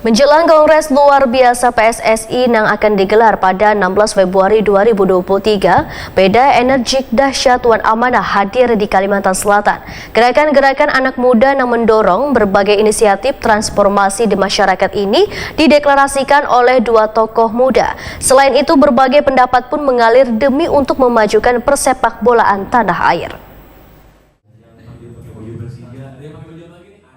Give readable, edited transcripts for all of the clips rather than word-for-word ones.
Menjelang Kongres Luar Biasa PSSI yang akan digelar pada 16 Februari 2023, Beda Energik Dahsyat Wan Amanah hadir di Kalimantan Selatan. Gerakan-gerakan anak muda yang mendorong berbagai inisiatif transformasi di masyarakat ini dideklarasikan oleh dua tokoh muda. Selain itu, berbagai pendapat pun mengalir demi untuk memajukan persepak bolaan tanah air.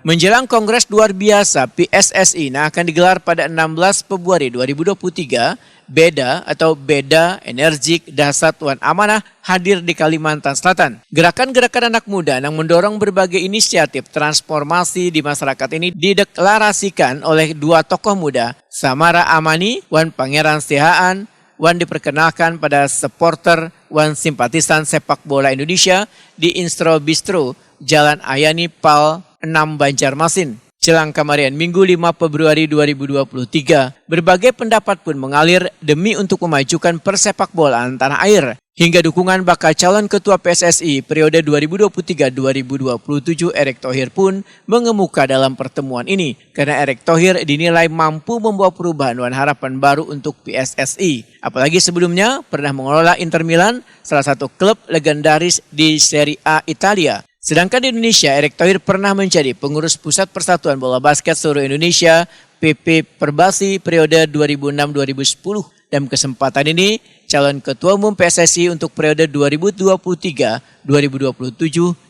Menjelang Kongres Luar Biasa PSSI yang akan digelar pada 16 Februari 2023, Beda Energik Dahsyat Wan Amanah hadir di Kalimantan Selatan. Gerakan-gerakan anak muda yang mendorong berbagai inisiatif transformasi di masyarakat ini dideklarasikan oleh dua tokoh muda, Samara Amani, Wan Pangeran Sihaan. Wan diperkenalkan pada supporter Wan simpatisan sepak bola Indonesia di Instro Bistro, Jalan Ayani Pal 6 Banjarmasin. Jelang kemarin Minggu 5 Februari 2023, berbagai pendapat pun mengalir demi untuk memajukan persepak bolaan tanah air. Hingga dukungan bakal calon ketua PSSI periode 2023-2027 Erick Thohir pun mengemuka dalam pertemuan ini. Karena Erick Thohir dinilai mampu membawa perubahan dan harapan baru untuk PSSI. Apalagi sebelumnya pernah mengelola Inter Milan, salah satu klub legendaris di Serie A Italia. Sedangkan di Indonesia, Erick Thohir pernah menjadi pengurus Pusat Persatuan Bola Basket Seluruh Indonesia PP Perbasi periode 2006-2010. Dalam kesempatan ini, calon Ketua Umum PSSI untuk periode 2023-2027,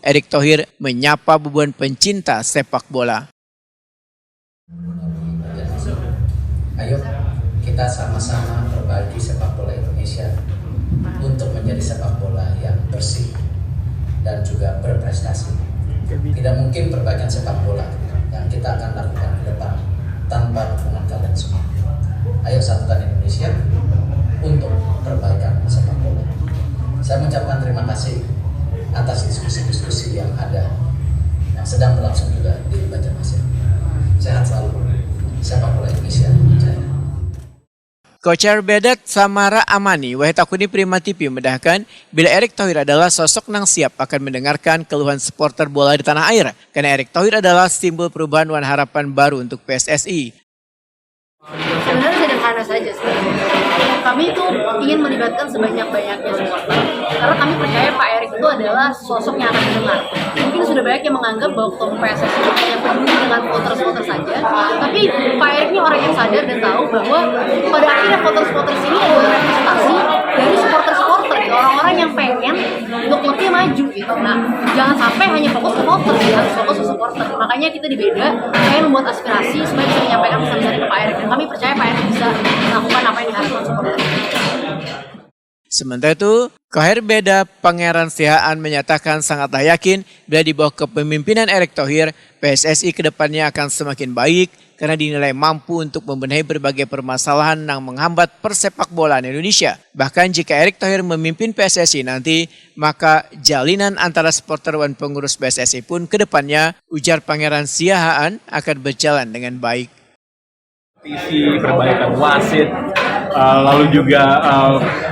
Erick Thohir menyapa bebuan pencinta sepak bola. Ayo kita sama-sama perbaiki sepak bola Indonesia untuk menjadi sepak bola yang bersih dan juga berprestasi. Tidak mungkin perbaikan sepak bola yang kita akan lakukan ke depan tanpa dukungan kalian semua. Ayo satukan Indonesia untuk perbaikan sepak bola. Saya mengucapkan terima kasih atas diskusi-diskusi yang ada, yang sedang berlangsung juga di Banjarmasin. Sehat selalu, sepak bola Indonesia jaya. Kocar Bedat Samara Amani, Wahid Akuni Prima TV mendahkan bila Erick Thohir adalah sosok yang siap akan mendengarkan keluhan supporter bola di tanah air. Karena Erick Thohir adalah simbol perubahan dan harapan baru untuk PSSI. Sebenarnya sederhana saja sebenarnya. Kami itu ingin melibatkan sebanyak-banyaknya supporter karena kami percaya Pak Erick itu adalah sosok yang akan didengar. Mungkin sudah banyak yang menganggap bahwa ketua PSSI itu hanya peduli dengan voters-voters saja, tapi Pak Erick ini orang yang sadar dan tahu bahwa pada akhirnya voters-voters ini adalah representasi dari supporter-supporter, orang-orang yang pengen untuk klubnya maju gitu. Nah, jangan sampai hanya fokus ke voters, harus fokus ke supporter. Makanya kita di Beda pengen membuat aspirasi supaya bisa menyampaikan pesan-pesan ke Pak Erick. Dan kami percaya Pak Erick bisa melakukan apa yang diharapkan supporter. Sementara itu, Koher Beda Pangeran Sihaan menyatakan sangatlah yakin bila di bawah kepemimpinan Erick Thohir, PSSI kedepannya akan semakin baik karena dinilai mampu untuk membenahi berbagai permasalahan yang menghambat persepak bolaan Indonesia. Bahkan jika Erick Thohir memimpin PSSI nanti, maka jalinan antara supporter dan pengurus PSSI pun kedepannya, ujar Pangeran Sihaan, akan berjalan dengan baik. Visi perbaikan wasit, lalu juga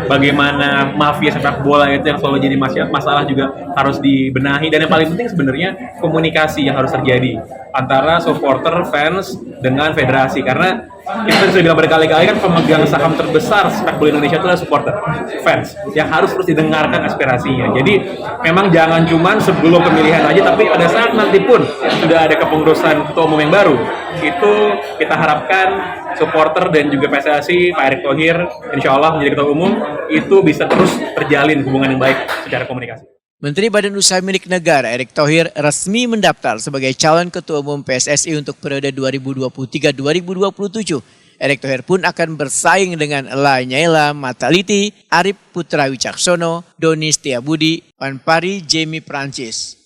bagaimana mafia sepak bola itu yang selalu jadi masalah juga harus dibenahi, dan yang paling penting sebenarnya komunikasi yang harus terjadi antara supporter, fans dengan federasi, karena kita sudah bilang berkali-kali kan pemegang saham terbesar sepak bola Indonesia itu adalah supporter, fans yang harus terus didengarkan aspirasinya. Jadi memang jangan cuma sebelum pemilihan aja, tapi pada saat nanti pun sudah ada kepengurusan ketua umum yang baru, itu kita harapkan supporter dan juga PSSI, Pak Erick Thohir, insya Allah menjadi ketua umum, itu bisa terus terjalin hubungan yang baik secara komunikasi. Menteri Badan Usaha Milik Negara Erick Thohir resmi mendaftar sebagai calon ketua umum PSSI untuk periode 2023-2027. Erick Thohir pun akan bersaing dengan Lanyala Mataliti, Arif Putra Wicaksono, Doni Setiabudi, Wan Pari Jamie Prancis.